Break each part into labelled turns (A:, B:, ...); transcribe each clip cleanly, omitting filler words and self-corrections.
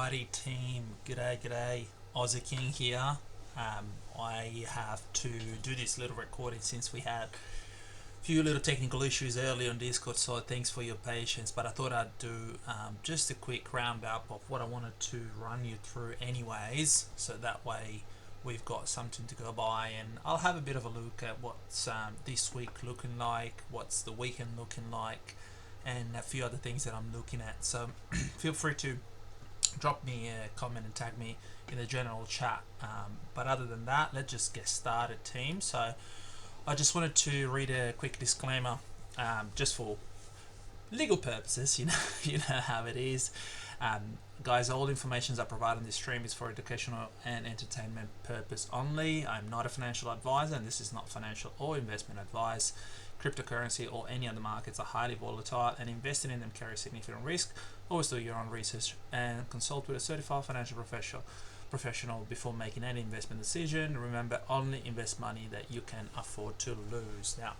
A: Alrighty team, g'day, Aussie King here. I have to do this little recording since we had a few little technical issues early on Discord, so thanks for your patience, but I thought I'd do just a quick roundup of what I wanted to run you through anyways, so that way we've got something to go by, and I'll have a bit of a look at what's this week looking like, what's the weekend looking like, and a few other things that I'm looking at. So feel free to drop me a comment and tag me in the general chat, but other than that, let's just get started team. So I just wanted to read a quick disclaimer, just for legal purposes. You know how it is, guys. All information I provide on this stream is for educational and entertainment purpose only. I'm not a financial advisor, and this is not financial or investment advice. Cryptocurrency or any other markets are highly volatile, and investing in them carries significant risk. Always do your own research and consult with a certified financial professional before making any investment decision. Remember, only invest money that you can afford to lose. Now,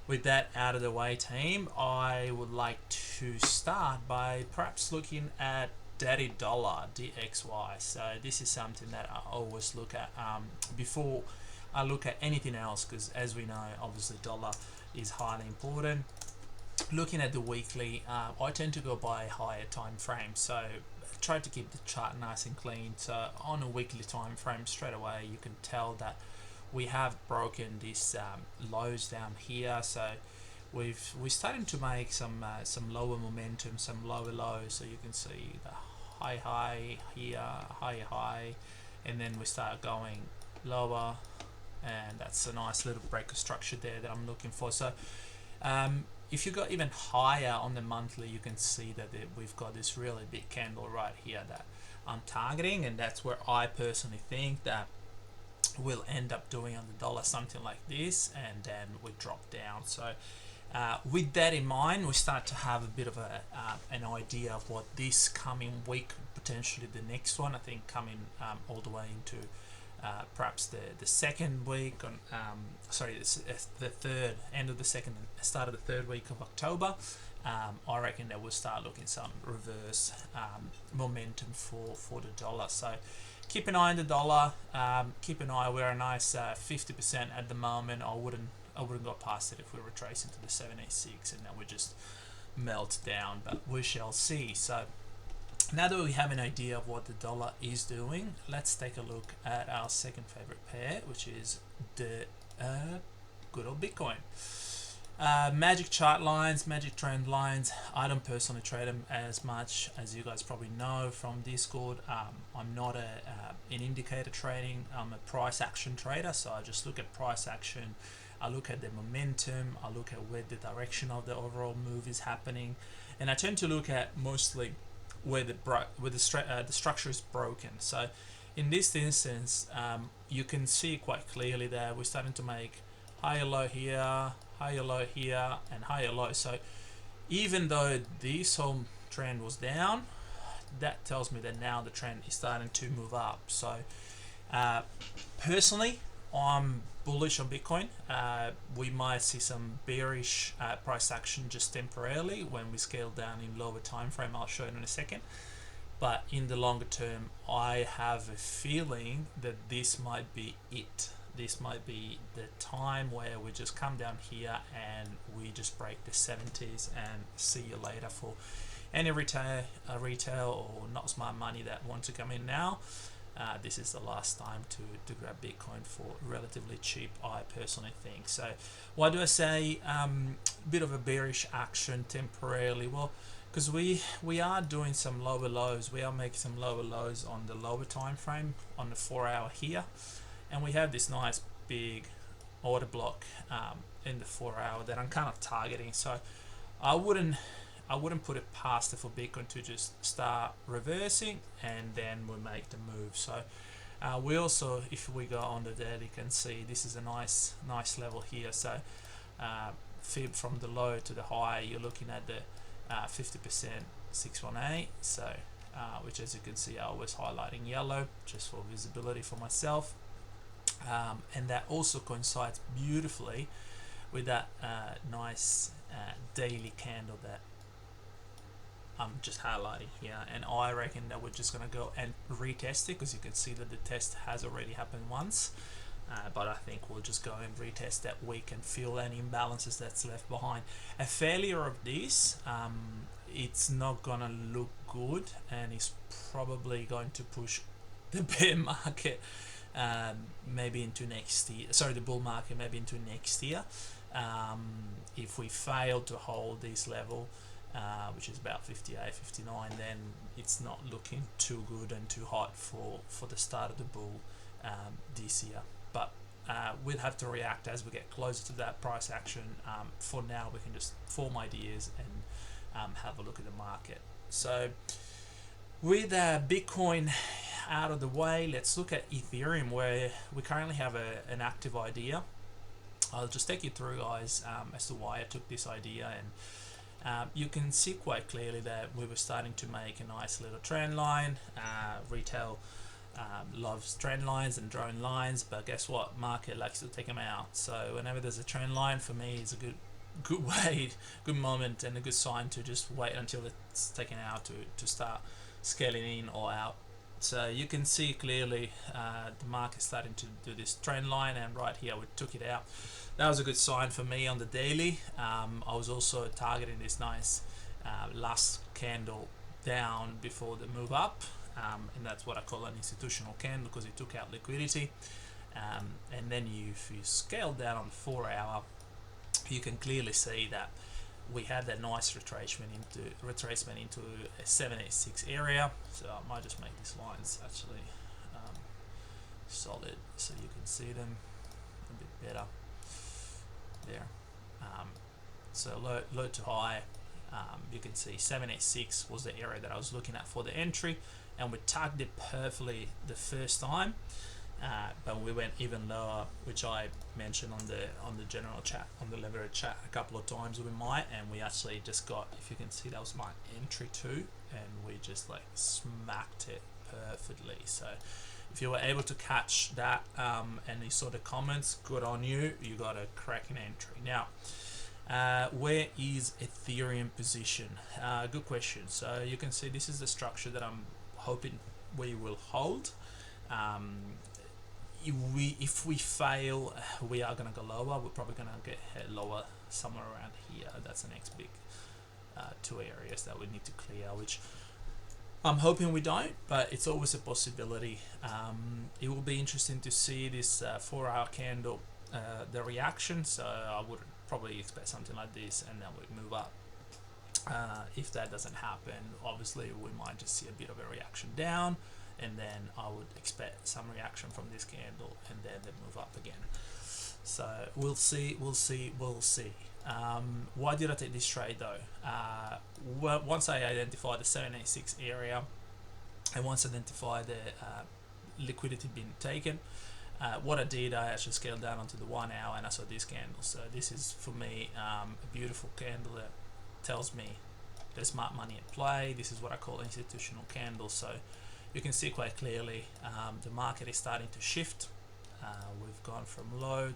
A: with that out of the way team, I would like to start by perhaps looking at Daddy Dollar, DXY. So this is something that I always look at before I look at anything else, because as we know, obviously dollar is highly important. Looking at the weekly, I tend to go by a higher time frame, so I try to keep the chart nice and clean. So on a weekly time frame, straight away you can tell that we have broken these lows down here. So we're starting to make some lower momentum, some lower lows. So you can see the high here, high, and then we start going lower, and that's a nice little break of structure there that I'm looking for. So if you go even higher on the monthly, you can see that we've got this really big candle right here that I'm targeting, and that's where I personally think that we'll end up doing on the dollar, something like this, and then we drop down. So with that in mind, we start to have a bit of an idea of what this coming week, potentially the next one, I think coming all the way into perhaps the second week on the third end of the second, start of the third week of October. I reckon that we'll start looking some reverse momentum for the dollar. So keep an eye on the dollar. Keep an eye. We're a nice 50% at the moment. I wouldn't go past it if we retrace into the 786 and then we just melt down, but we shall see. So now that we have an idea of what the dollar is doing, let's take a look at our second favorite pair, which is the good old Bitcoin. Magic chart lines, magic trend lines. I don't personally trade them as much, as you guys probably know from Discord. I'm not an indicator trading. I'm a price action trader, so I just look at price action. I look at the momentum. I look at where the direction of the overall move is happening, and I tend to look at mostly where the structure is broken. So in this instance, you can see quite clearly that we're starting to make higher low here, higher low here, and higher low. So even though this whole trend was down, that tells me that now the trend is starting to move up. So personally, I'm bullish on Bitcoin. We might see some bearish price action just temporarily when we scale down in lower time frame. I'll show it in a second. But in the longer term, I have a feeling that this might be it. This might be the time where we just come down here and we just break the 70s and see you later. For any retail or not smart money that want to come in now, this is the last time to grab Bitcoin for relatively cheap, I personally think. So why do I say bit of a bearish action temporarily? Well, because we are doing some lower lows. We are making some lower lows on the lower time frame on the 4 hour here, and we have this nice big order block in the 4 hour that I'm kind of targeting. So I wouldn't put it past it for Bitcoin to just start reversing and then we make the move. So we also, if we go on the daily, you can see this is a nice level here. So fib from the low to the high, you're looking at the 50% 618. So which, as you can see, I was highlighting yellow just for visibility for myself, and that also coincides beautifully with that nice daily candle that I'm just highlighting here, and I reckon that we're just gonna go and retest it, because you can see that the test has already happened once. But I think we'll just go and retest that week and fill any imbalances that's left behind. A failure of this, it's not gonna look good, and it's probably going to push the bear market maybe into next year. Sorry, the bull market maybe into next year. If we fail to hold this level, which is about 58, 59, then it's not looking too good and too hot for the start of the bull this year. But we'll have to react as we get closer to that price action. For now, we can just form ideas and have a look at the market. So with Bitcoin out of the way, let's look at Ethereum, where we currently have an active idea. I'll just take you through, guys, as to why I took this idea, and you can see quite clearly that we were starting to make a nice little trend line. Retail loves trend lines and drone lines, but guess what? Market likes to take them out. So whenever there's a trend line, for me, it's a good way, good moment, and a good sign to just wait until it's taken out to start scaling in or out. So you can see clearly the market starting to do this trend line, and right here we took it out. That was a good sign for me on the daily. I was also targeting this nice last candle down before the move up, and that's what I call an institutional candle, because it took out liquidity. And then if you scale down on the 4 hour, you can clearly see that we had that nice retracement into a 786 area. So I might just make these lines actually solid so you can see them a bit better there. So low to high, you can see 786 was the area that I was looking at for the entry, and we tagged it perfectly the first time. But we went even lower, which I mentioned on the general chat, on the leverage chat a couple of times with Mike, and we actually just got, if you can see, that was my entry too, and we just like smacked it perfectly. So if you were able to catch that and you saw the comments, good on you, you got a cracking entry. Now where is Ethereum position? Good question. So you can see this is the structure that I'm hoping we will hold. If we fail, we are going to go lower. We're probably going to get lower somewhere around here. That's the next big two areas that we need to clear, which I'm hoping we don't, but it's always a possibility. It will be interesting to see this 4 hour candle, the reaction. So I would probably expect something like this, and then we move up. If that doesn't happen, obviously we might just see a bit of a reaction down, and then I would expect some reaction from this candle, and then they move up again. So we'll see. Why did I take this trade though? Well, once I identified the 786 area, and once I identified the liquidity being taken, what I did, I actually scaled down onto the 1 hour, and I saw this candle. So this is for me a beautiful candle that tells me there's smart money at play. This is what I call institutional candles. So you can see quite clearly the market is starting to shift. We've gone from low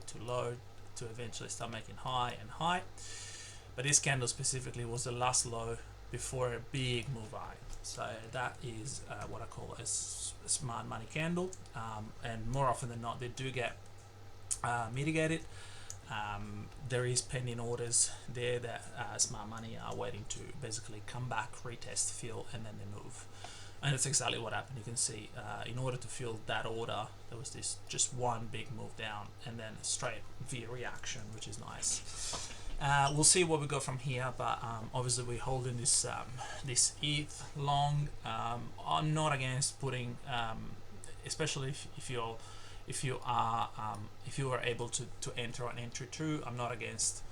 A: to eventually start making high and high. But this candle specifically was the last low before a big move high. So that is what I call a smart money candle. And more often than not, they do get mitigated. There is pending orders there that smart money are waiting to basically come back, retest, fill, and then they move. And that's exactly what happened. You can see in order to fill that order, there was this just one big move down, and then a straight V reaction, which is nice. We'll see what we go from here, but obviously we're holding this this ETH long. I'm not against putting, especially if you are able to enter an entry 2. I'm not against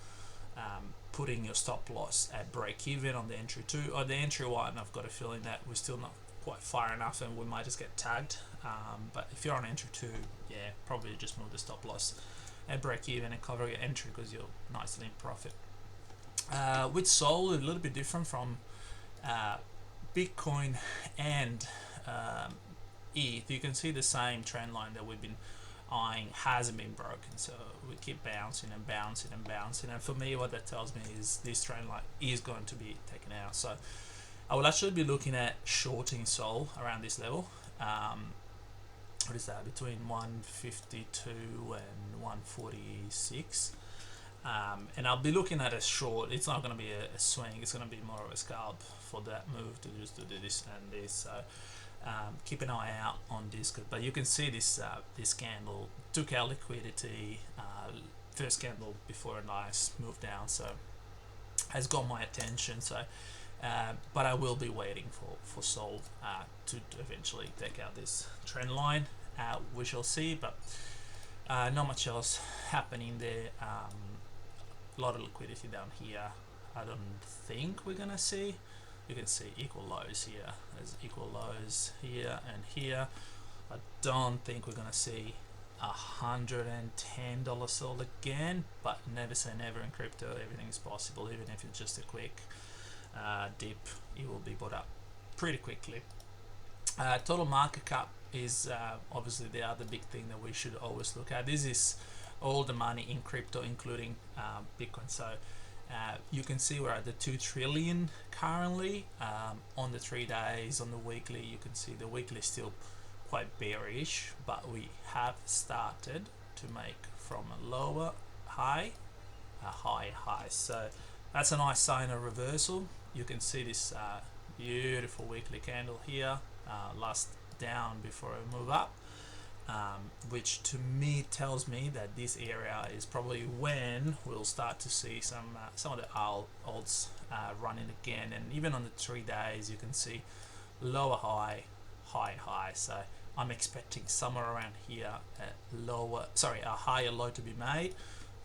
A: putting your stop loss at break even on the entry 2 or the entry 1. I've got a feeling that we're still not quite far enough, and we might just get tagged. But if you're on entry 2, yeah, probably just move the stop loss at break even and cover your entry, because you're nicely in profit. With Sol, a little bit different from Bitcoin and ETH. You can see the same trend line that we've been eyeing hasn't been broken, so we keep bouncing and bouncing and bouncing, and for me what that tells me is this trend line is going to be taken out. So I will actually be looking at shorting Sol around this level. What is that? Between 152 and 146. And I'll be looking at a short. It's not going to be a swing. It's going to be more of a scalp for that move to just do this and this. So keep an eye out on this. But you can see this this candle took our liquidity. First candle before a nice move down. So has got my attention. So. But I will be waiting for Sol to eventually take out this trend line. We shall see, but not much else happening there. A lot of liquidity down here. I don't think we're gonna see. You can see equal lows here. There's equal lows here and here. I don't think we're gonna see $110 Sol again, but never say never in crypto. Everything is possible, even if it's just a quick dip. It will be bought up pretty quickly. Total market cap is obviously the other big thing that we should always look at. This is all the money in crypto, including Bitcoin. So you can see we're at the 2 trillion currently. On the 3 days, on the weekly, you can see the weekly is still quite bearish, but we have started to make from a lower high a high high. So that's a nice sign of reversal. You can see this beautiful weekly candle here, last down before I move up, which to me tells me that this area is probably when we'll start to see some of the alts running again. And even on the 3 days, you can see lower high, high high. So I'm expecting somewhere around here a higher low to be made,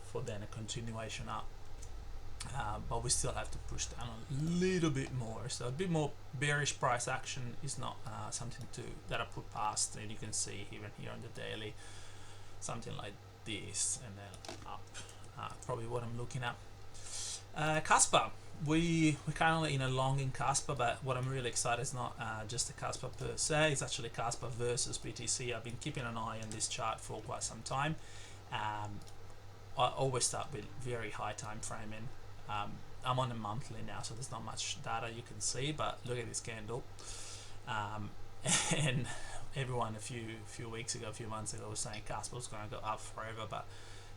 A: for then a continuation up. But we still have to push down a little bit more. So a bit more bearish price action is not something that I put past. And you can see even here on the daily, something like this, and then up. Probably what I'm looking at. Casper, we're currently in a long in Casper, but what I'm really excited is not just the Casper per se. It's actually Casper versus BTC. I've been keeping an eye on this chart for quite some time. I always start with very high time framing. I'm on a monthly now, so there's not much data you can see, but look at this candle. And everyone a few weeks ago, a few months ago, was saying Casper was going to go up forever, but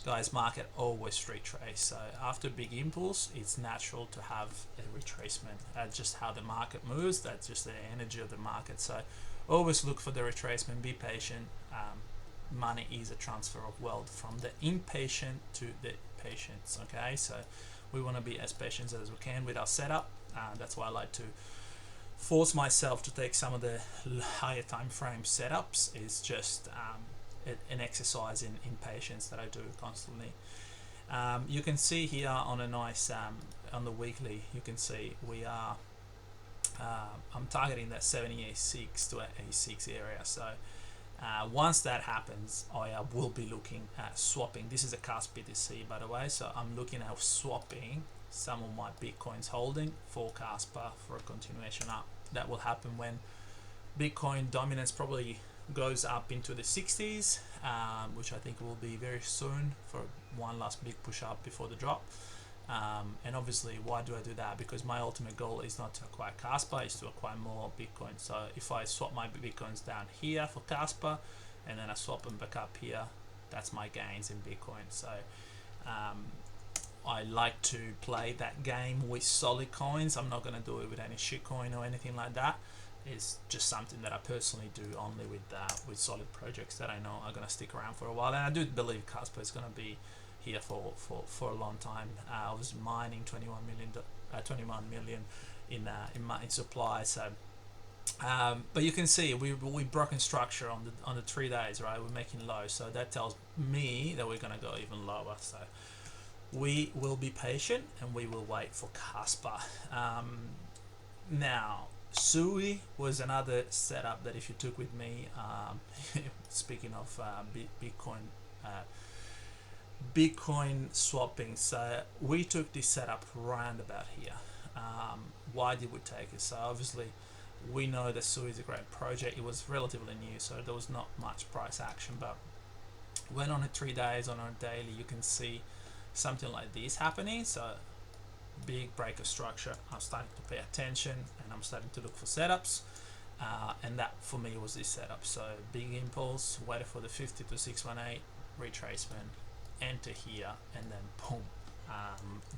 A: guys, market always retrace. So after a big impulse, it's natural to have a retracement. That's just how the market moves. That's just the energy of the market. So always look for the retracement. Be patient. Money is a transfer of wealth from the impatient to the patients. Okay, so we want to be as patient as we can with our setup. That's why I like to force myself to take some of the higher time frame setups. It's just an exercise in patience that I do constantly. You can see here on a nice on the weekly, you can see we are I'm targeting that 70.86 to 86 area. So once that happens, I will be looking at swapping. This is a CAS BTC, by the way, so I'm looking at swapping some of my Bitcoins holding for Casper for a continuation up. That will happen when Bitcoin dominance probably goes up into the 60s, which I think will be very soon, for one last big push up before the drop. And obviously, why do I do that? Because my ultimate goal is not to acquire Casper, is to acquire more Bitcoin. So if I swap my Bitcoins down here for Casper, and then I swap them back up here, that's my gains in Bitcoin. So I like to play that game with solid coins. I'm not going to do it with any shitcoin or anything like that. It's just something that I personally do only with solid projects that I know are going to stick around for a while. And I do believe Casper is going to be here for a long time. I was mining 21 million in supply. So but you can see we've broken structure on the 3 days, right? We're making low, so that tells me that we're going to go even lower. So we will be patient and we will wait for Casper. Now Sui was another setup that if you took with me, speaking of Bitcoin swapping, so we took this setup round about here. Why did we take it? So obviously we know that Sui is a great project. It was relatively new, so there was not much price action, but when on a 3 days, on a daily, you can see something like this happening. So big break of structure, I'm starting to pay attention and I'm starting to look for setups. And that for me was this setup. So big impulse, waited for the 50 to 618 retracement, enter here, and then boom,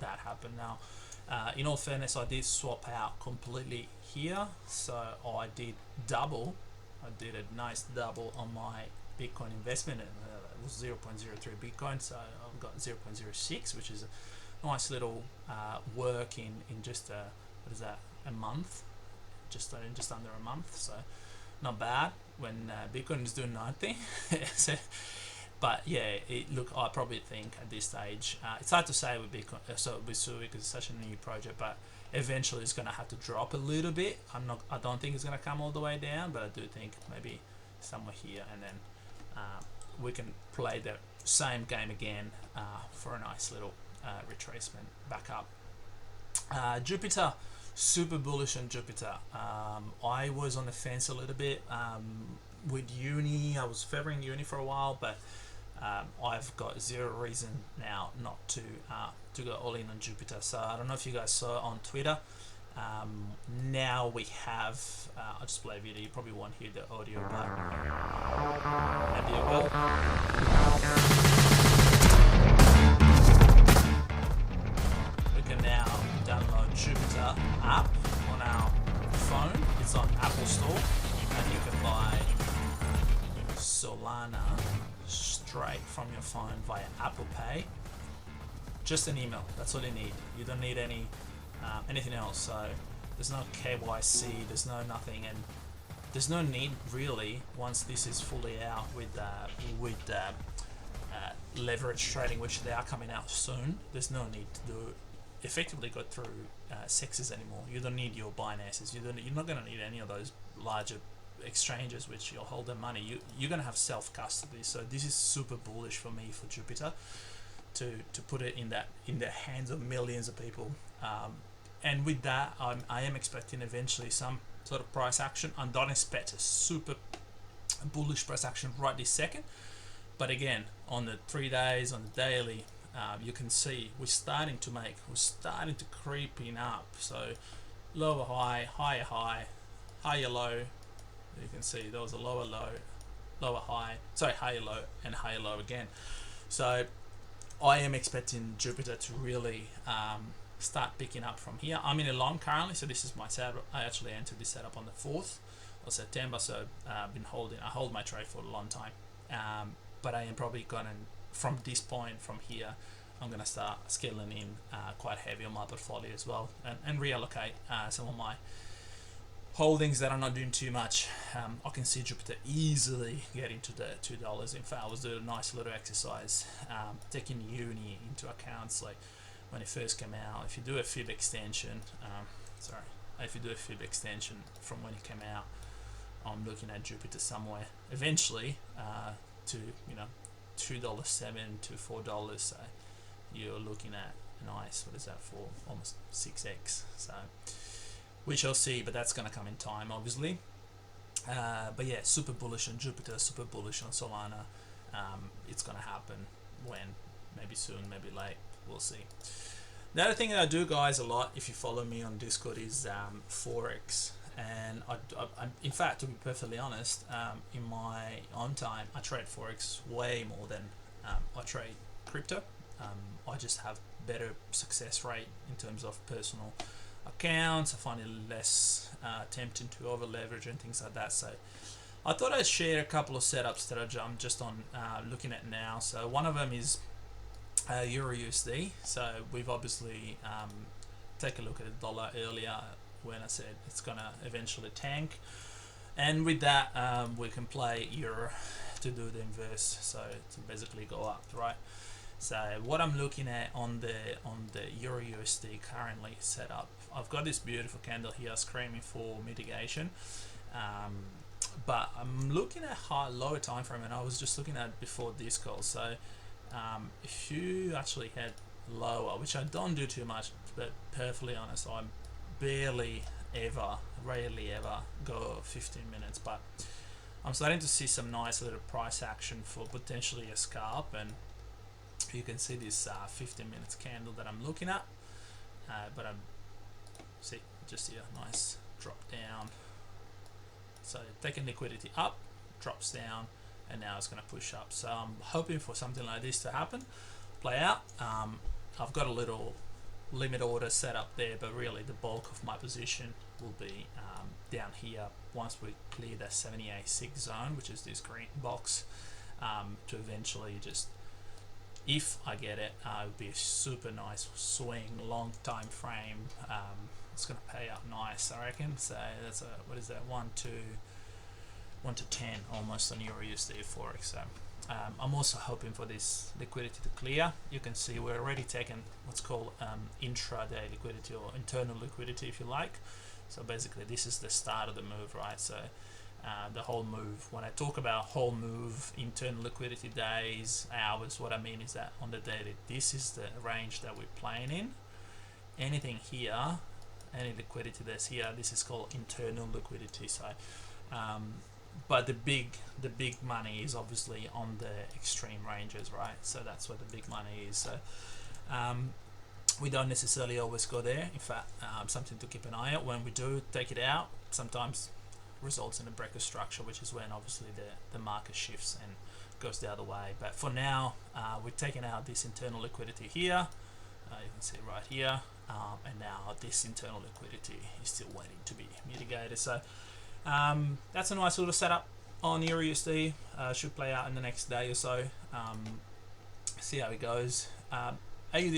A: that happened. Now, in all fairness, I did swap out completely here, so I did double. I did a nice double on my Bitcoin investment, and it was 0.03 Bitcoin, so I've got 0.06, which is a nice little work in just what is that, a month, just under a month, so not bad when Bitcoin is doing 90. So, but yeah, look, I probably think at this stage, it's hard to say with Bitcoin, with Sui, because it's such a new project, but eventually it's going to have to drop a little bit. I don't think it's going to come all the way down, but I do think maybe somewhere here, and then we can play the same game again for a nice little retracement back up. Jupiter, super bullish on Jupiter. I was on the fence a little bit with uni. I was favoring uni for a while, but I've got zero reason now not to go all in on Jupiter. So I don't know if you guys saw on Twitter. Now we have, I'll just play a video. You probably won't hear the audio, but maybe you will. We can now download Jupiter app on our phone. It's on Apple Store, and you can buy Solana straight from your phone via Apple Pay. Just an email, that's all you need. You don't need anything else. So there's no KYC, there's no nothing, and there's no need really once this is fully out with leverage trading, which they are coming out soon. There's no need to effectively go through sexes anymore. You don't need your Binancers. You're not going to need any of those larger exchanges which you'll hold their money. You're going to have self custody. So this is super bullish for me for Jupiter to put it in the hands of millions of people. And with that, I am expecting eventually some sort of price action. I don't expect a super bullish price action right this second, but again, on the 3 days, on the daily, you can see we're starting to creeping up. So lower high, higher high, higher low. You can see there was a lower low, lower high, sorry, higher low, and higher low again. So I am expecting Jupiter to really start picking up from here. I'm in a long currently, so this is my setup. I actually entered this setup on the 4th of September, so I hold my trade for a long time. But I am probably gonna, from this point, from here, I'm gonna start scaling in quite heavy on my portfolio as well, and reallocate some of my holdings that are not doing too much. I can see Jupiter easily getting to the $2. In fact, I was doing a nice little exercise, taking uni into accounts, like when it first came out. If you do a fib extension, from when it came out, I'm looking at Jupiter somewhere eventually to $2.07 to $4. So you're looking at nice, what is that for? Almost 6x. So we shall see, but that's going to come in time, obviously. But yeah, super bullish on Jupiter, super bullish on Solana. It's going to happen when, maybe soon, maybe late, we'll see. The other thing that I do, guys, a lot, if you follow me on Discord, is Forex. And I, in fact, to be perfectly honest, in my own time, I trade Forex way more than I trade crypto. I just have better success rate in terms of personal accounts. I find it less tempting to over leverage and things like that. So I thought I'd share a couple of setups that I'm just on looking at now. So one of them is Euro USD. So we've obviously take a look at the dollar earlier when I said it's gonna eventually tank, and with that we can play Euro to do the inverse, so to basically go up, right? So what I'm looking at on the Euro USD currently set up, I've got this beautiful candle here screaming for mitigation, but I'm looking at lower time frame, and I was just looking at before this call. So if you actually head lower, which I don't do too much, but perfectly honest, I'm rarely ever go 15 minutes, but I'm starting to see some nice little price action for potentially a scalp. And you can see this 15 minutes candle that I'm looking at, but I'm see just here, nice drop down. So taking liquidity up, drops down, and now it's going to push up. So I'm hoping for something like this to happen, play out. I've got a little limit order set up there, but really the bulk of my position will be down here once we clear the 78.6 zone, which is this green box, to eventually just, if I get it, it would be a super nice swing, long time frame. It's going to pay out nice, I reckon. So that's a, what is that, 1 to 10 almost on Euro USD Forex. So I'm also hoping for this liquidity to clear. You can see we're already taking what's called intraday liquidity, or internal liquidity if you like. So basically this is the start of the move, right? So the whole move, when I talk about whole move, internal liquidity, days, hours, what I mean is that on the daily, this is the range that we're playing in. Anything here, any liquidity that's here, this is called internal liquidity. So but the big money is obviously on the extreme ranges, right? So that's where the big money is. So we don't necessarily always go there. In fact, something to keep an eye out. When we do take it out, sometimes results in a breaker structure, which is when obviously the market shifts and goes the other way. But for now, we've taken out this internal liquidity here. You can see it right here, and now this internal liquidity is still waiting to be mitigated. So that's a nice little setup on Euro USD. Should play out in the next day or so. See how it goes. AUD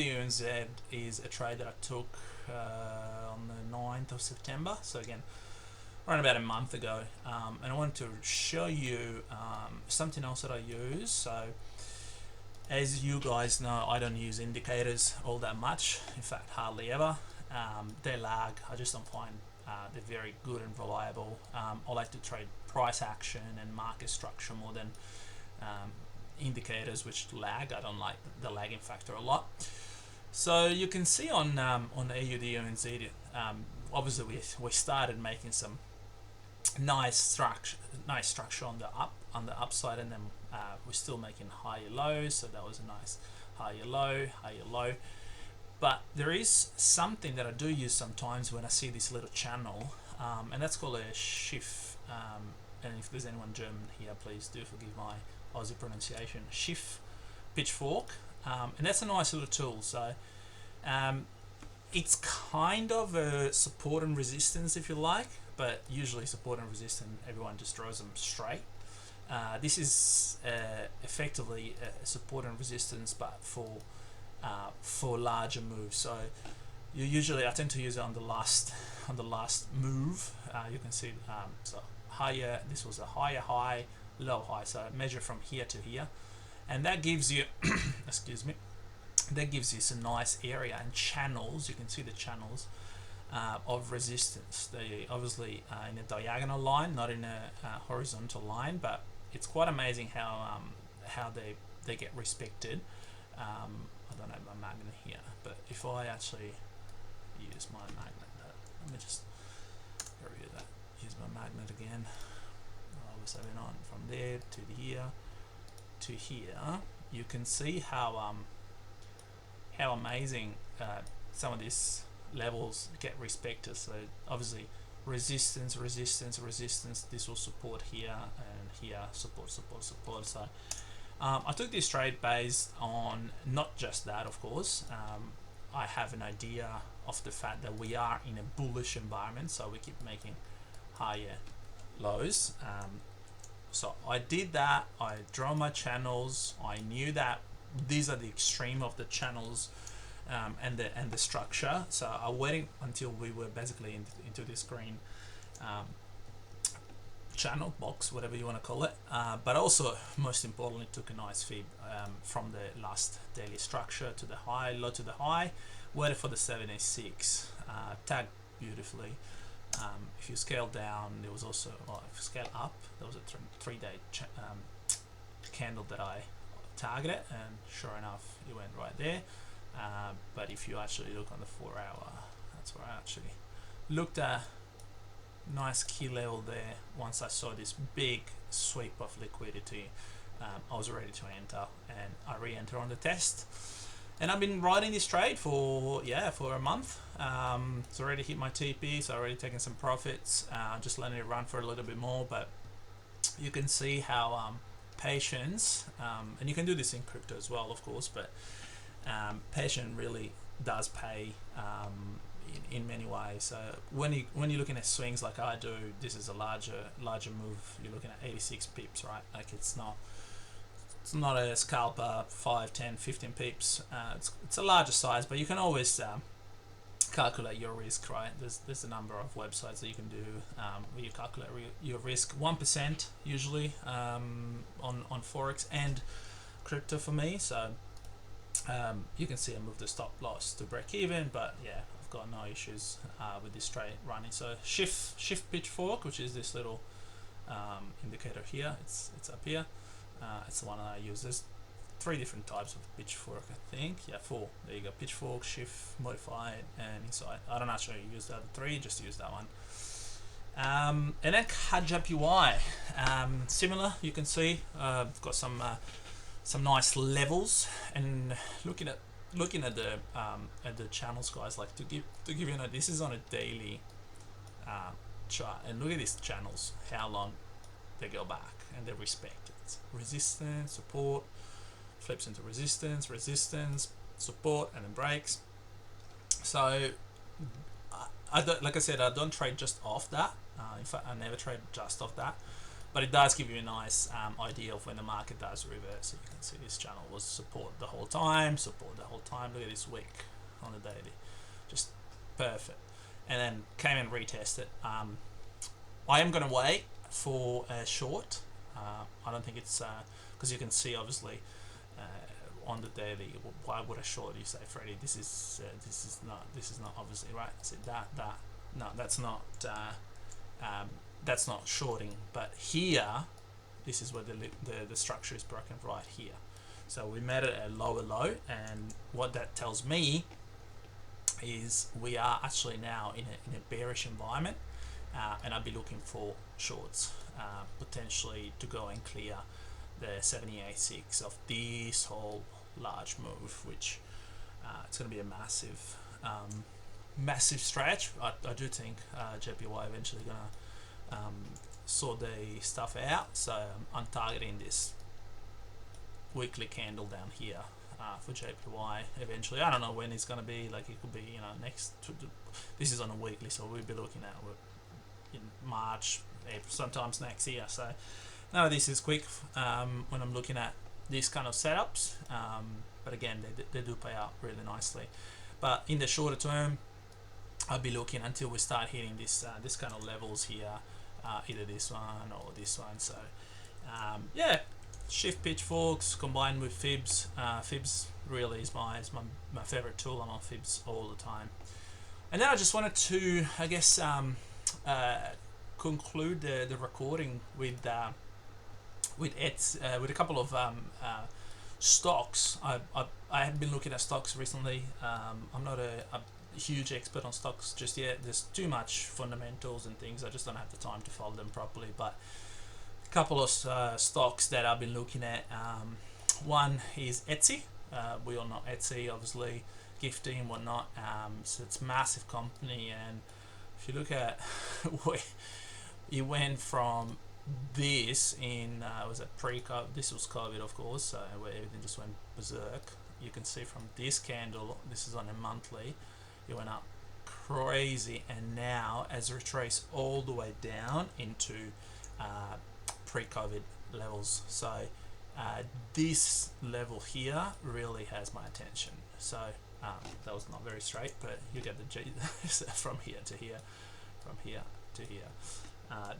A: is a trade that I took on the 9th of September. So again, around about a month ago, and I wanted to show you something else that I use. So as you guys know, I don't use indicators all that much, in fact hardly ever. They lag. I just don't find they're very good and reliable. I like to trade price action and market structure more than indicators which lag. I don't like the lagging factor a lot. So you can see on the AUD UNZ, obviously we started making some nice structure on the upside, and then we're still making higher lows. So that was a nice higher low. But there is something that I do use sometimes when I see this little channel, and that's called a shift. And if there's anyone German here, please do forgive my Aussie pronunciation. Shift pitchfork, and that's a nice little tool. So it's kind of a support and resistance, if you like, but usually support and resistance, everyone just draws them straight. This is effectively a support and resistance, but for larger moves. So I tend to use it on the last move. You can see so higher. This was a higher high, low high. So measure from here to here, and that gives you excuse me, that gives you some nice area and channels. You can see the channels of resistance. They obviously in a diagonal line, not in a horizontal line, but it's quite amazing how they get respected. I don't have my magnet here, but if I actually use my magnet, let me just get rid of that. Use my magnet again. I was having on from there to here to here. You can see how amazing some of these levels get respected. So obviously resistance. This will support here, and here support. So I took this trade based on not just that, of course. I have an idea of the fact that we are in a bullish environment, so we keep making higher lows. So I did that. I draw my channels. I knew that these are the extreme of the channels and the structure. So I waited until we were basically into this green channel box, whatever you want to call it, but also most importantly took a nice fib from the last daily structure to the high, low to the high, waited for the 76, tagged beautifully. If you scale down, there was also, well, if you scale up, there was a 3-day candle that I targeted, and sure enough it went right there. But if you actually look on the 4-hour, that's where I actually looked at. Nice key level there. Once I saw this big sweep of liquidity, I was ready to enter, and I re-enter on the test. And I've been riding this trade for a month. It's already hit my TP, so already taken some profits. Just letting it run for a little bit more, but you can see how patience, and you can do this in crypto as well, of course, but patience really does pay in many ways. So when you're looking at swings like I do, this is a larger move. You're looking at 86 pips, right? Like it's not a scalper 5, 10, 15 pips. It's a larger size, but you can always calculate your risk, right? There's a number of websites that you can do where you calculate your risk. 1% usually on Forex and crypto for me. So you can see I moved the stop loss to break even, but yeah, I've got no issues with this trade running. So shift pitchfork, which is this little indicator here. It's up here. It's the one that I use. There's 3 different types of pitchfork, I think. Yeah, 4. There you go. Pitchfork, shift, modified, and insight. I don't actually use the other 3, just use that one. And then JPY. Similar, you can see. I've got some nice levels, and looking at the channels, guys. Like to give you an idea, this is on a daily chart, and look at these channels. How long they go back, and they respect it. Resistance, support, flips into resistance, support, and then breaks. So I don't, like I said, I don't trade just off that. In fact, I never trade just off that, but it does give you a nice idea of when the market does reverse. So you can see this channel was support the whole time. Look at this wick on the daily, just perfect. And then came and retested. I am going to wait for a short. I don't think it's because you can see obviously on the daily. Why would I short? You say, Freddie, this is not obviously right. I said no, that's not shorting. But here, this is where the structure is broken right here. So we made it a lower low, and what that tells me is we are actually now in a bearish environment, and I'll be looking for shorts potentially to go and clear the 78.6 of this whole large move, which it's going to be a massive stretch. I do think JPY eventually going to sort the stuff out, so I'm targeting this weekly candle down here for JPY eventually. I don't know when it's going to be. Like it could be next this is on a weekly, so we'll be looking at in March, April, sometimes next year. So now this is quick when I'm looking at these kind of setups, but again they do pay out really nicely. But in the shorter term, I'll be looking until we start hitting this kind of levels here, either this one or this one. So yeah, shift pitchforks combined with fibs. Fibs really is my favorite tool. I'm on fibs all the time. And then I just wanted to, I guess, conclude the recording with a couple of stocks. I have been looking at stocks recently. I'm not a huge expert on stocks just yet. There's too much fundamentals and things. I just don't have the time to follow them properly. But a couple of stocks that I've been looking at. One is Etsy. We all know Etsy, obviously, gifting and whatnot. So it's a massive company, and if you look at where it went from this in was it pre-COVID? This was COVID, of course, so where everything just went berserk. You can see from this candle, this is on a monthly, it went up crazy, and now has retraced all the way down into pre-COVID levels. So this level here really has my attention. So that was not very straight, but you get the G from here to here, from here to here.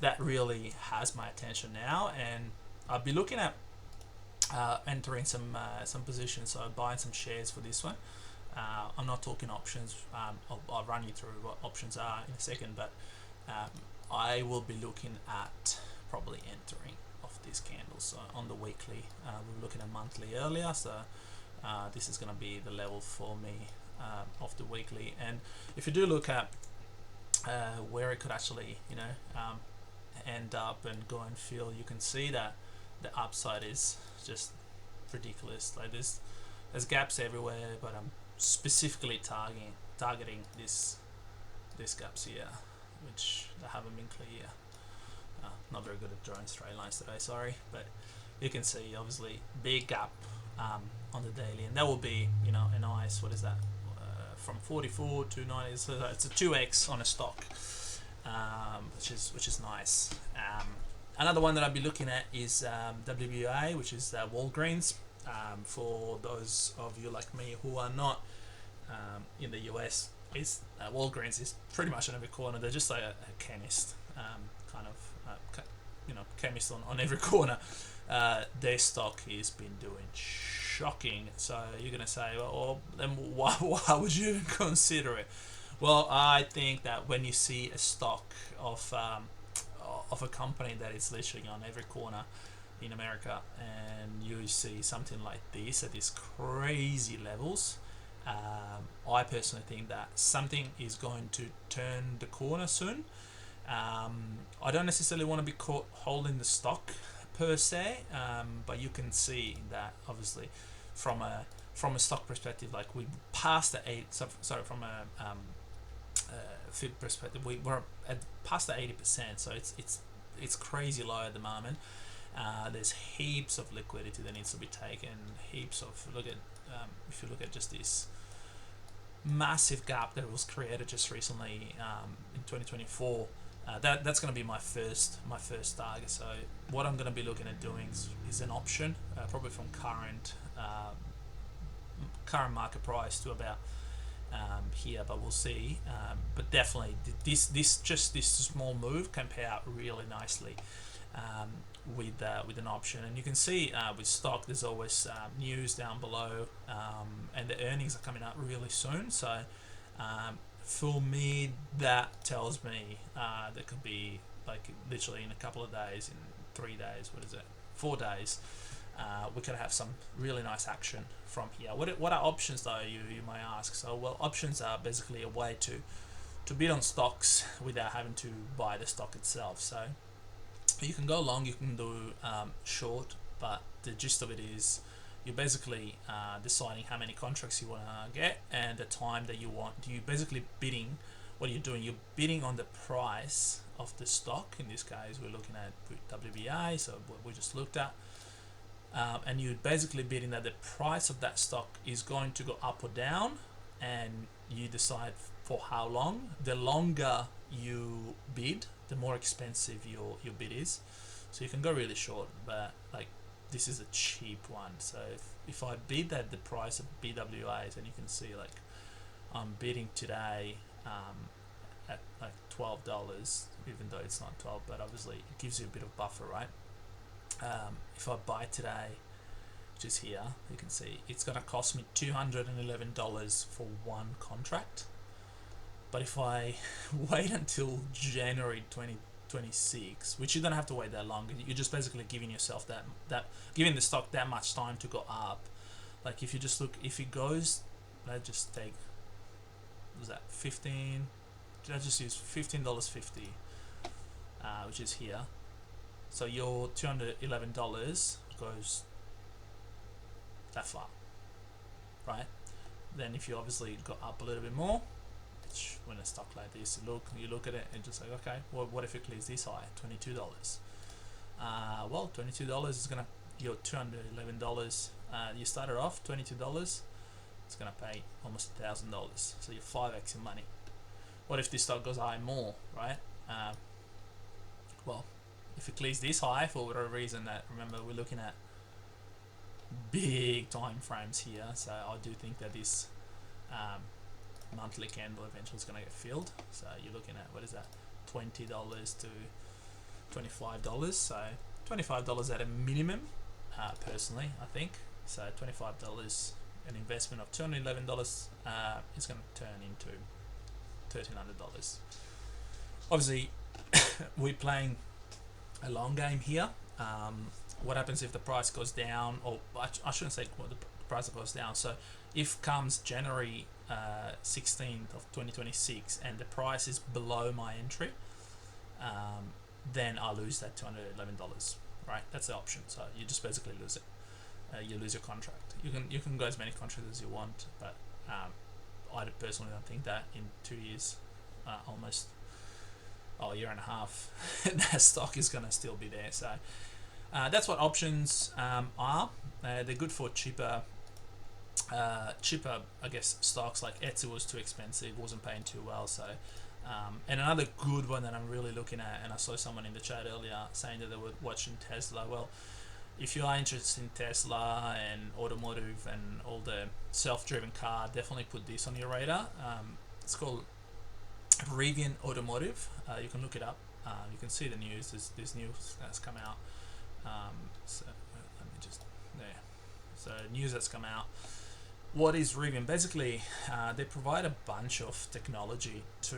A: That really has my attention now, and I'll be looking at entering some positions, so buying some shares for this one. I'm not talking options. I'll run you through what options are in a second, but I will be looking at probably entering of these candles. So on the weekly, we were looking at monthly earlier, so this is going to be the level for me of the weekly. And if you do look at where it could actually end up and go and fill, you can see that the upside is just ridiculous. Like there's gaps everywhere, but I'm specifically targeting these gaps here, which they haven't been clear. Not very good at drawing straight lines today, sorry, but you can see obviously big gap on the daily, and that will be, you know, a nice, what is that, from 44 to 90, so it's a 2x on a stock, which is nice. Another one that I'll be looking at is WBA, which is Walgreens. For those of you like me who are not in the US, is Walgreens is pretty much on every corner. They're just like a chemist, kind of, you know, chemist on every corner. Their stock has been doing shocking. So you're gonna say, well, then why would you even consider it? Well, I think that when you see a stock of a company that is literally on every corner in America, and you see something like this at these crazy levels, I personally think that something is going to turn the corner soon. I don't necessarily want to be caught holding the stock per se, but you can see that obviously from a stock perspective, like we passed the from a FIB perspective, we're at past the 80%, so it's crazy low at the moment. There's heaps of liquidity that needs to be taken. Heaps of if you look at just this massive gap that was created just recently in 2024. That's going to be my first target. So what I'm going to be looking at doing is an option, probably from current market price to about here, but we'll see. But definitely this small move can pay out really nicely with an option. And you can see with stock, there's always news down below, and the earnings are coming out really soon. So for me, that tells me there could be, like, literally in a couple of days, in 3 days, 4 days, we could have some really nice action from here. What are options, though, you may ask? So, well, options are basically a way to bid on stocks without having to buy the stock itself. So you can go long, you can do short, but the gist of it is you're basically deciding how many contracts you want to get and the time that you want. You're basically bidding. What you're doing, you're bidding on the price of the stock. In this case, we're looking at WBA, so what we just looked at. And you're basically bidding that the price of that stock is going to go up or down, and you decide for how long. The longer you bid, the more expensive your bid is. So you can go really short, but like this is a cheap one. So if I bid at the price of BWAs, and you can see, like, I'm bidding today at like $12, even though it's not 12, but obviously it gives you a bit of buffer, right? If I buy today, which is here, you can see it's going to cost me $211 for one contract. But if I wait until January 2026, which you don't have to wait that long, you're just basically giving yourself giving the stock that much time to go up. Like if you just look, if it goes, let's just take, what was that, 15? Let's just use $15.50, which is here. So your $211 goes that far, right? Then if you obviously go up a little bit more, which when a stock like this, you look at it and just like, okay, well, what if it clears this high, $22? Well, $22 is gonna, your $211. You started off $22. It's gonna pay almost $1,000. So you're 5x in money. What if this stock goes high more, right? Well, if it clears this high for whatever reason, that, remember, we're looking at big time frames here, so I do think that this monthly candle eventually is going to get filled. So you're looking at, what is that, $20 to $25. So $25 at a minimum, personally, I think. So $25, an investment of $211 is going to turn into $1,300. Obviously, we're playing a long game here. What happens if the price goes down, or I shouldn't say the price goes down. So if comes January 16th of 2026 and the price is below my entry, then I lose that $211, right? That's the option. So you just basically lose it. you lose your contract. You can go as many contracts as you want, but I personally don't think that in 2 years, almost a year and a half, that stock is going to still be there. So that's what options are. They're good for cheaper, I guess, stocks. Like Etsy was too expensive, wasn't paying too well. So, and another good one that I'm really looking at, and I saw someone in the chat earlier saying that they were watching Tesla. Well, if you are interested in Tesla and automotive and all the self-driven car, definitely put this on your radar. It's called Rivian Automotive. You can look it up. You can see the news. There's news that's come out. So let me just there. So news that's come out. What is Rivian? Basically, they provide a bunch of technology to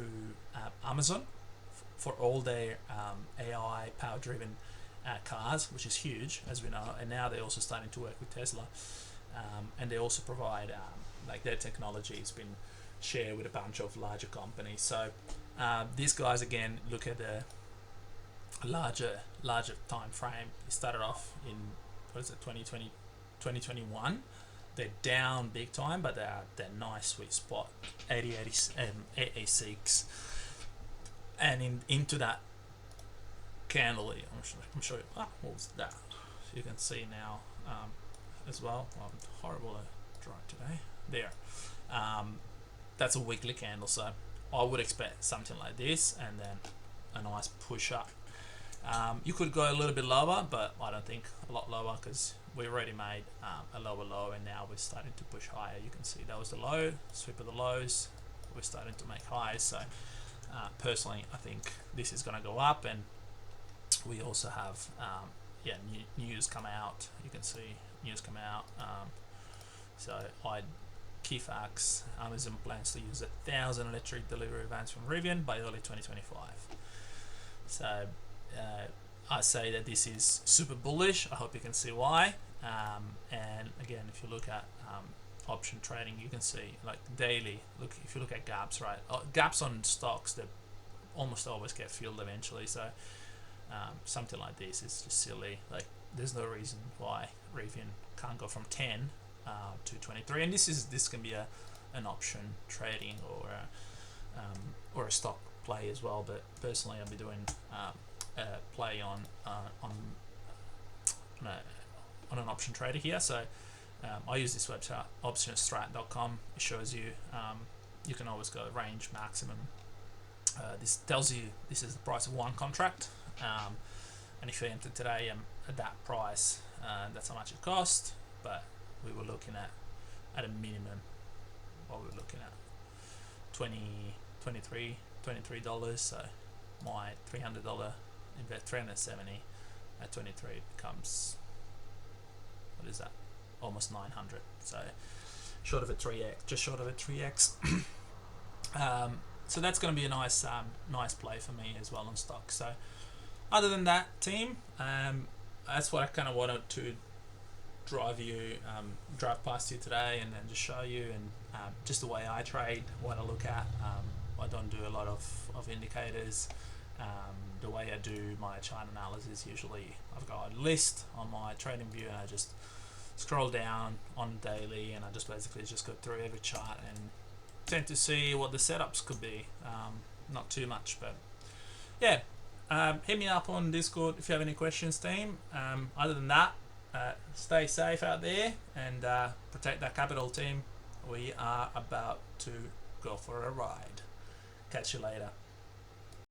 A: Amazon for all their AI power-driven cars, which is huge, as we know. And now they're also starting to work with Tesla, and they also provide like their technology has been shared with a bunch of larger companies. So these guys again look at the larger time frame. It started off in 2020, 2021. They're down big time, but they're nice sweet spot, 86, and into that candle. I'm sure. What was that? You can see now as well. I'm horrible at drawing today. There. That's a weekly candle, so I would expect something like this, and then a nice push up. You could go a little bit lower, but I don't think a lot lower, because we already made a lower low, and now we're starting to push higher. You can see that was the low, sweep of the lows, we're starting to make highs. So personally, I think this is going to go up, and we also have news come out. You can see news come out. So key facts: Amazon plans to use 1,000 electric delivery vans from Rivian by early 2025. So I say that this is super bullish. I hope you can see why. And again, if you look at option trading, you can see like daily. Look, if you look at gaps, right? Gaps on stocks, they almost always get filled eventually. So something like this is just silly. Like, there's no reason why Rivian can't go from 10 to 23. And this can be an option trading or a stock play as well. But personally, I'll be doing play on an option trader here. So I use this website, optionstrat.com. It shows you you can always go range maximum. This tells you this is the price of one contract, and if you enter today at that price, that's how much it cost. But we were looking at a minimum, what we were looking at, $23. So my $300 invest 370 at 23 becomes, what is that, almost 900. So short of a 3x, just short of a 3x. So that's going to be a nice play for me as well on stock. So other than that, team, that's what I kind of wanted to drive past you today, and then just show you, and just the way I trade, what I look at. I don't do a lot of indicators. The way I do my chart analysis, usually I've got a list on my trading view, and I just scroll down on daily, and I just basically just go through every chart and tend to see what the setups could be. Not too much, but yeah. Hit me up on Discord if you have any questions, team. Other than that, stay safe out there and protect that capital, team. We are about to go for a ride. Catch you later.